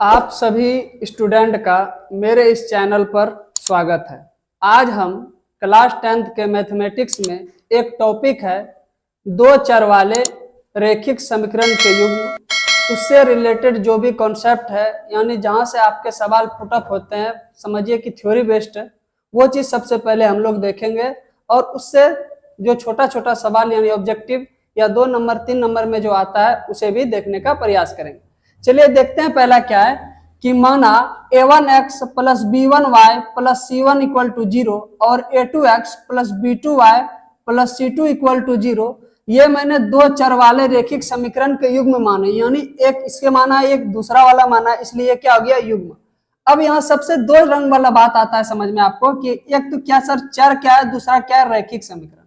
आप सभी स्टूडेंट का मेरे इस चैनल पर स्वागत है। आज हम क्लास 10th के मैथमेटिक्स में एक टॉपिक है दो चर वाले रैखिक समीकरण के युग्म, उससे रिलेटेड जो भी कॉन्सेप्ट है, यानी जहां से आपके सवाल पुटअप होते हैं, समझिए कि थ्योरी बेस्ड है, वो चीज सबसे पहले हम लोग देखेंगे और उससे जो छोटा छोटा सवाल यानी ऑब्जेक्टिव या 2 नंबर 3 नंबर में जो आता है उसे भी देखने का प्रयास करेंगे। चलिए देखते हैं पहला क्या है कि माना a1x plus b1y plus c1 equal to 0 और a2x plus b2y plus c2 equal to 0, ये मैंने दो चर वाले रैखिक समीकरण के युग्म माने, यानी एक इसके माना है एक दूसरा वाला माना है, इसलिए क्या हो गया युग्म। अब यहाँ सबसे दो रंग वाला बात आता है समझ में आपको कि एक तो क्या सर चर क्या है, दूसरा क्या है रैखिक समीकरण।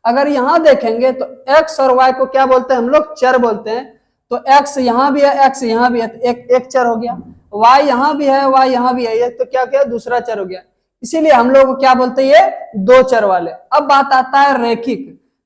अगर यहाँ देखेंगे तो x और y को क्या बोलते हैं हम लोग, चर बोलते हैं। तो x यहाँ भी है, x यहाँ भी है, तो एक चर हो गया। y यहाँ भी है, y यहाँ भी है, ये तो क्या क्या दूसरा चर हो गया। इसीलिए हम लोग क्या बोलते हैं, ये दो चर वाले। अब बात आता है रैखिक।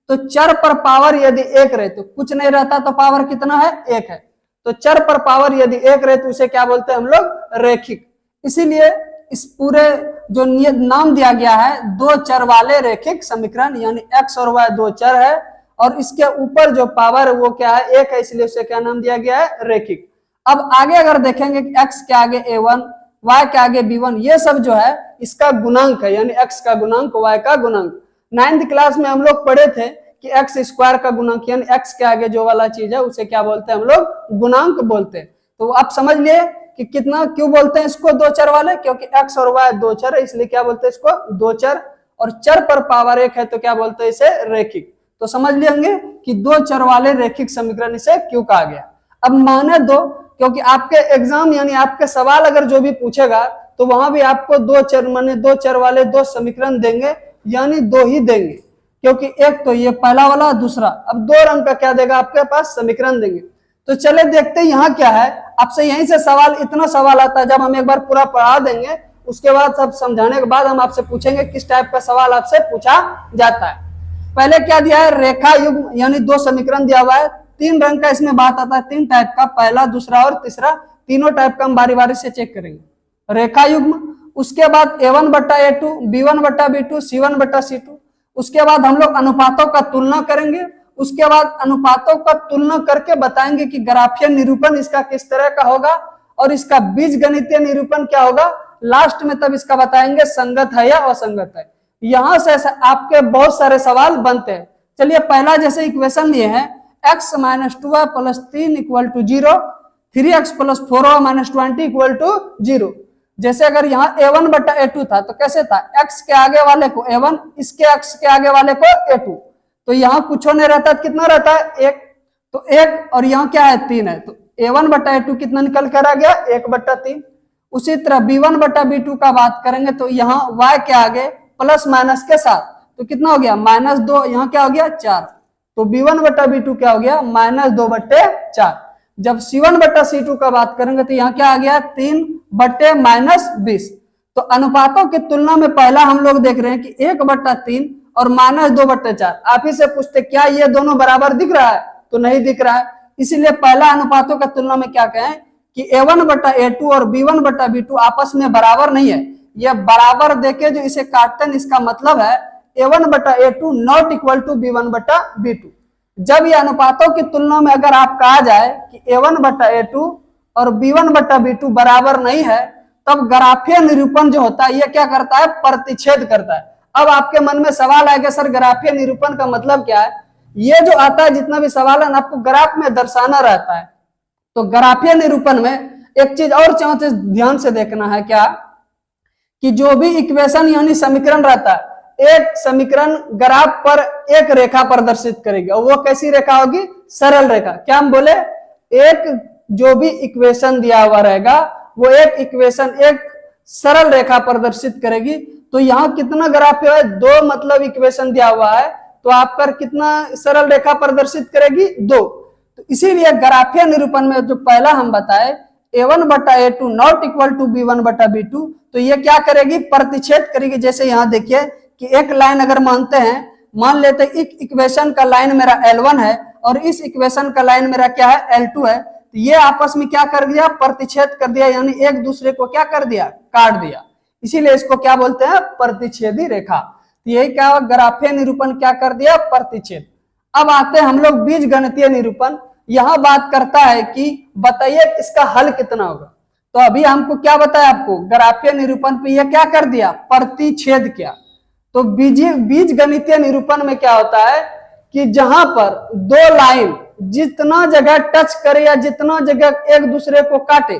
तो चर पर पावर यदि एक रहे तो कुछ नहीं रहता, तो पावर कितना है, एक है। तो चर पर पावर यदि एक रहे तो उसे क्या बोलते हैं हम लोग, रैखिक। इसीलिए इस पूरे जो नाम दिया गया है दो चर वाले रैखिक समीकरण, यानी x और y दो चर है और इसके ऊपर जो पावर है वो क्या है, एक है, इसलिए उसे क्या नाम दिया गया है, रैखिक। अब आगे अगर देखेंगे कि x के आगे a1, y के आगे b1, ये सब जो है इसका गुणांक है, यानी x का गुणांक y का गुणांक। 9th क्लास में हम लोग पढ़े थे कि एक्स स्क्वायर का गुणांक, यानी x के आगे जो वाला चीज है उसे क्या बोलते हैं हम लोग, गुणांक बोलते हैं। तो आप समझ लिए कि कितना क्यों बोलते हैं इसको दो चर वाले, क्योंकि x और y दो चर है, इसलिए क्या बोलते हैं इसको दो चर। और चर पर पावर एक है तो क्या बोलते हैं इसे, रैखिक। तो समझ लेंगे कि दो चर वाले रैखिक समीकरण इसे क्यों कहा गया। अब माने दो, क्योंकि आपके एग्जाम यानी आपके सवाल अगर जो भी पूछेगा तो वहां भी आपको दो चर माने दो चर वाले दो समीकरण देंगे, यानी दो ही देंगे, क्योंकि एक तो ये पहला वाला, दूसरा अब दो रंग का क्या देगा आपके पास, समीकरण देंगे। तो चले देखते हैं यहाँ क्या है। आपसे यहीं से सवाल, इतना सवाल आता है, जब हम एक बार पूरा पढ़ा देंगे उसके बाद सब समझाने के बाद हम आपसे पूछेंगे किस टाइप का सवाल आपसे पूछा जाता है। पहले क्या दिया है, रेखा युग्म, यानी दो समीकरण दिया हुआ है। तीन रंग का इसमें बात आता है, तीन टाइप का, पहला दूसरा और तीसरा, तीनों टाइप का हम बारी बारी से चेक करेंगे। रेखा युग्म, उसके बाद a1 बट्टा a2, b1 बट्टा b2, c1 बट्टा c2। उसके बाद हम लोग अनुपातों का तुलना करेंगे। उसके बाद अनुपातों का तुलना करके बताएंगे कि ग्राफीय निरूपण इसका किस तरह का होगा और इसका बीजगणितीय निरूपण क्या होगा। लास्ट में तब इसका बताएंगे संगत है या असंगत है। यहां से आपके बहुत सारे सवाल बनते हैं। चलिए पहला जैसे इक्वेशन लिए हैं, x minus 2y plus 3 equal to 0, 3x plus 4y minus 20 equal to 0। जैसे अगर यहाँ a1 बट्टा a2 था तो कैसे था, x के आगे वाले को a1, इसके x के आगे वाले को a2। तो यहाँ कुछ नहीं रहता, कितना रहता है, एक। तो एक और यहाँ क्या है, 3 है, तो a1 बट्टा a2 कितना निकल कर आ गया, 1 बट्टा 3। उसी तरह b1 बट्टा b2 का बात करेंगे तो यहाँ y के आगे प्लस माइनस के साथ तो कितना हो गया, -2, यहाँ क्या हो गया 4। तो b1 बट्टा b2 क्या हो गया, -2 बट्टे 4। जब c1 बट्टा c2 का बात करेंगे तो यहाँ क्या आ गया, 3 बट्टे -20। तो अनुपातों की तुलना में पहला हम लोग देख रहे हैं कि 1 बट्टा 3 और -2 बट्टे 4। आप ही से पूछते क्या ये दोनों बराबर दिख रहा है, तो नहीं दिख रहा है। इसीलिए पहला अनुपातों का तुलना में क्या कहें कि a1 बट्टा a2 और b1 बट्टा b2 आपस में बराबर नहीं है। ये बराबर देके जो इसे काटते हैं, इसका मतलब है a1 बट्टा a2 not equal to b1 बट्टा b2। जब ये अनुपातों की तुलना में अगर आप कहा जाए कि a1 बट्टा a2 और b1 बट्टा b2 बराबर नहीं है, तब ग्राफीय निरूपण जो होता है ये क्या करता है, प्रतिच्छेद करता है। अब आपके मन में सवाल आएगा, सर ग्राफीय निरूपण का मतलब क्या है। ये जो आता है जितना भी सवाल है आपको ग्राफ में दर्शाना रहता है। तो ग्राफीय निरूपण में एक चीज और चाहते ध्यान से देखना है क्या, कि जो भी इक्वेशन यानी समीकरण रहता है, एक समीकरण ग्राफ पर एक रेखा प्रदर्शित करेगी और वो कैसी रेखा होगी, सरल रेखा। क्या हम बोले, एक जो भी इक्वेशन दिया हुआ रहेगा वो एक इक्वेशन एक सरल रेखा प्रदर्शित करेगी। तो यहाँ कितना ग्राफ है, 2 मतलब इक्वेशन दिया हुआ है तो आप पर कितना सरल रेखा प्रदर्शित करेगी, 2। तो इसीलिए ग्राफीय निरूपण में जो पहला हम बताए a1 बट्टा a2 not equal to b1 बट्टा b2, तो ये क्या करेगी, प्रतिच्छेद करेगी। जैसे यहाँ देखिए कि एक लाइन अगर मानते हैं, मान लेते हैं इक्वेशन का लाइन मेरा L1 है और इस इक्वेशन का लाइन मेरा क्या है, L2 है। तो ये आपस में क्या कर दिया, प्रतिच्छेद कर दिया, यानी एक दूसरे को क्या कर दिया, काट दिया। इसीलिए इसको क्या बोलते हैं, प्रतिच्छेदी रेखा। तो यही क्या, ग्राफीय निरूपण क्या कर दिया, प्रतिच्छेद। अब आते हैं हम लोग बीज गणितीय निरूपण। यहां बात करता है कि बताइए इसका हल कितना होगा। तो अभी हमको क्या बताया, आपको ग्राफीय निरूपण पे यह क्या कर दिया, प्रतिच्छेद किया। तो बीज गणितीय निरूपण में क्या होता है कि जहां पर दो लाइन जितना जगह टच करे या जितना जगह एक दूसरे को काटे,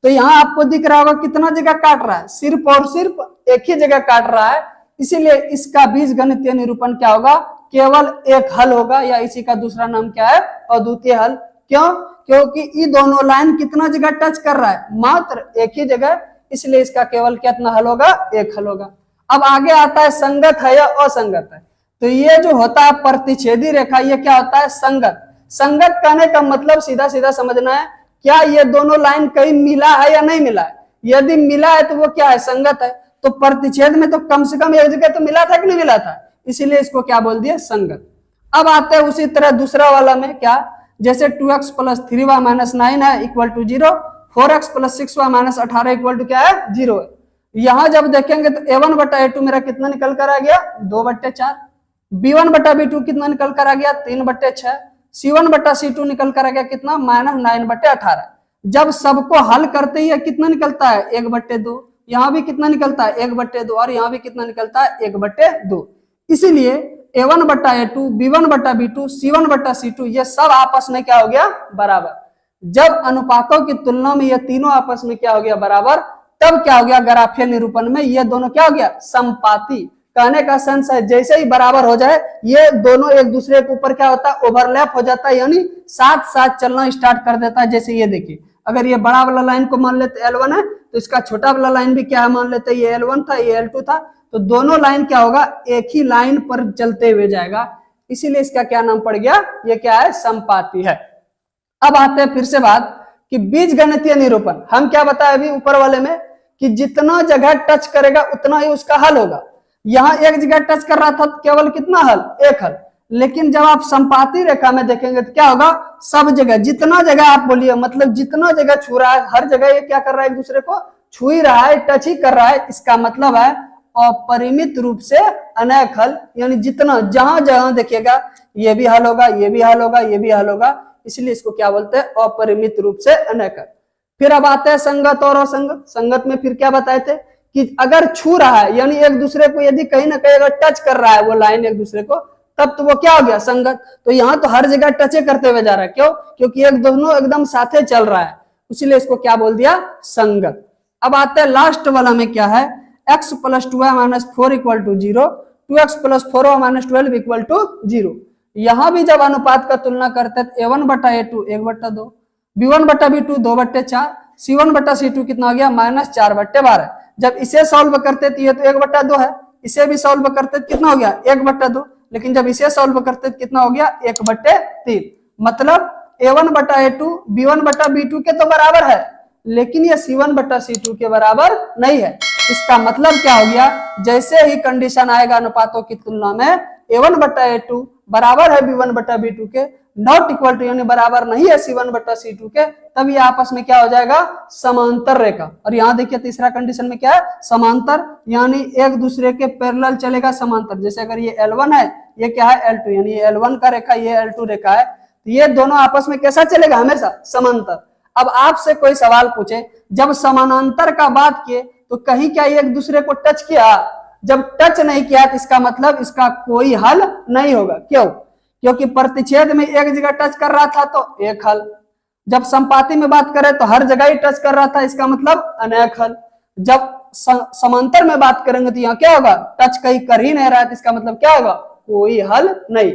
तो यहां आपको दिख रहा होगा कितना जगह काट रहा है, सिर्फ और सिर्फ एक ही जगह काट रहा है। इसीलिए इसका बीज गणितीय निरूपण क्या होगा, केवल एक हल होगा, या इसी का दूसरा नाम क्या है, अद्वितीय हल। क्यों, क्योंकि ये दोनों लाइन कितना जगह टच कर रहा है, मात्र एक ही जगह, इसलिए इसका केवल कितना हल होगा, एक हल होगा। अब आगे आता है संगत है या असंगत है। तो ये जो होता है प्रतिच्छेदी रेखा, ये क्या होता है, संगत। संगत कहने का मतलब सीधा सीधा समझना है, क्या ये दोनों लाइन कहीं मिला है या नहीं मिला है। यदि मिला है तो वो क्या है, संगत है। तो प्रतिच्छेद में तो कम से कम एक जगह तो मिला था कि नहीं मिला था, इसीलिए इसको क्या बोल दिया, संगत। अब आते हैं उसी तरह दूसरा वाला में, क्या, जैसे 2x + 3y - 9 है equal to 0, 4x + 6y - 18 equal to क्या है, 0 है। यहां जब देखेंगे तो a1/a2 मेरा कितना निकल कर आ गया, 2/4। b1/b2 कितना निकल कर आ गया, 3/6। c1/c2 निकल कर आ गया कितना, -9/18। जब सबको हल करते ही कितना निकलता है, 1/2। यहाँ भी कितना निकलता है, 1/2, और यहाँ भी कितना निकलता है, 1/2। इसीलिए a1/a2, b1/b2, c1/c2 ये सब आपस में क्या हो गया, बराबर। जब अनुपातों की तुलना में ये तीनों आपस में क्या हो गया, बराबर, तब क्या हो गया, ग्राफीय निरूपण में ये दोनों क्या हो गया, समपाती। कहने का सेंस है जैसे ही बराबर हो जाए ये दोनों एक दूसरे के ऊपर क्या होता है, ओवरलैप हो जाता है, यानी साथ साथ चलना स्टार्ट कर देता है। जैसे ये देखिए, अगर ये बड़ा वाला लाइन को मान लेते L1 है, तो इसका छोटा वाला लाइन भी क्या है, मान लेते ये L1 था, ये L2 था, तो दोनों लाइन क्या होगा, एक ही लाइन पर चलते हुए जाएगा। इसीलिए इसका क्या नाम पड़ गया, ये क्या है, समपाती है। अब आते हैं फिर से बात कि बीज गणितीय निरूपण, हम क्या बताए अभी ऊपर वाले में कि जितना जगह टच करेगा उतना ही उसका हल होगा। यहां एक जगह टच कर रहा था तो केवल कितना हल, एक हल। लेकिन जब आप समपाती रेखा में देखेंगे तो क्या होगा, सब जगह, जितना जगह आप बोलिए, मतलब जितना जगह छू रहा है, हर जगह ये क्या कर रहा है, एक दूसरे को छू ही रहा है, टच ही कर रहा है। इसका मतलब है अपरिमित रूप से अनेक हल, यानी जितना जहां जहां देखिएगा ये भी हल होगा, ये भी हल होगा, ये भी हल होगा। इसलिए इसको क्या बोलते हैं, अपरिमित रूप से अनेक हल। फिर अब आते हैं संगत और असंगत। संगत में फिर क्या बताए थे कि अगर छू रहा है, यानी एक दूसरे को यदि कहीं ना कहीं अगर टच कर रहा है वो लाइन एक दूसरे को, तब तो वो क्या हो गया, संगत। तो यहाँ तो हर जगह टचे करते हुए जा रहा है, क्यों, क्योंकि एक दोनों एकदम साथे चल रहा है, इसीलिए इसको क्या बोल दिया, संगत। अब आते हैं लास्ट वाला में, क्या है, x + 2y - 4 equal to 0, 2x + 4y - 12 equal to 0। यहां भी जब अनुपात का तुलना करते हैं a1/a2 1/2, b1/b2 2/4, c1/c2 कितना हो गया, -4/12। जब इसे सॉल्व करते तो ये तो 1/2 है, इसे भी सॉल्व करते तो कितना हो गया, 1/2। लेकिन जब इसे सॉल्व करते तो कितना हो गया, 1/3। मतलब a1/a2 b1/b2 के तो बराबर है, लेकिन ये c1/c2 के बराबर नहीं है। इसका मतलब क्या हो गया, जैसे ही कंडीशन आएगा अनुपातों की तुलना में a1/a2 बराबर है b1/b2 के, नॉट इक्वल टू यानी बराबर नहीं है c1/c2 के, तब ये आपस में क्या हो जाएगा, समांतर रेखा। और यहाँ देखिए तीसरा कंडीशन में क्या है, समांतर, यानी एक दूसरे के पैरेलल चलेगा, समांतर। जैसे अगर ये L1 है, ये क्या है, L2, यानी ये L1 का रेखा, ये L2 रेखा है, तो ये दोनों आपस में कैसा चलेगा, हमेशा समांतर। अब आपसे कोई सवाल पूछे, जब समानांतर का बात किए तो कहीं क्या एक दूसरे को टच किया, जब टच नहीं किया तो इसका मतलब इसका कोई हल नहीं होगा। क्यों, क्योंकि प्रतिच्छेद में एक जगह टच कर रहा था तो एक हल, जब संपाती में बात करें तो हर जगह ही टच कर रहा था, इसका मतलब अनेक हल। जब समांतर में बात करेंगे तो यहाँ क्या होगा, टच कहीं कर ही नहीं रहा है, तो इसका मतलब क्या होगा, कोई हल नहीं।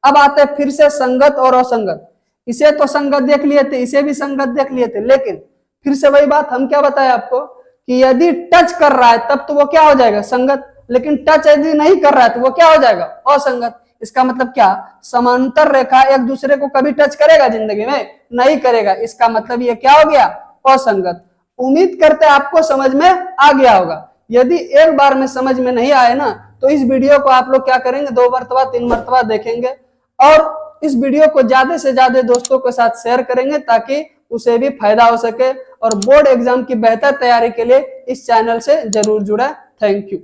अब आते फिर से संगत और असंगत। इसे तो संगत देख लिए थे, इसे भी संगत देख लिए थे, लेकिन फिर से वही बात हम क्या बताए आपको कि यदि टच कर रहा है तब तो वो क्या हो जाएगा, संगत। लेकिन टच यदि नहीं कर रहा है तो वो क्या हो जाएगा, असंगत। इसका मतलब क्या, समांतर रेखा एक दूसरे को कभी टच करेगा जिंदगी में, नहीं करेगा। इसका मतलब ये क्या हो गया, असंगत। उम्मीद करते हैं आपको समझ में आ गया होगा। यदि एक बार में समझ में नहीं आए ना, तो इस वीडियो को आप लोग क्या करेंगे, 2 मरतबा 3 मरतबा देखेंगे और इस वीडियो को ज्यादा से ज्यादा दोस्तों के साथ शेयर करेंगे, ताकि उसे भी फायदा हो सके और बोर्ड एग्जाम की बेहतर तैयारी के लिए इस चैनल से जरूर जुड़ा। Thank you.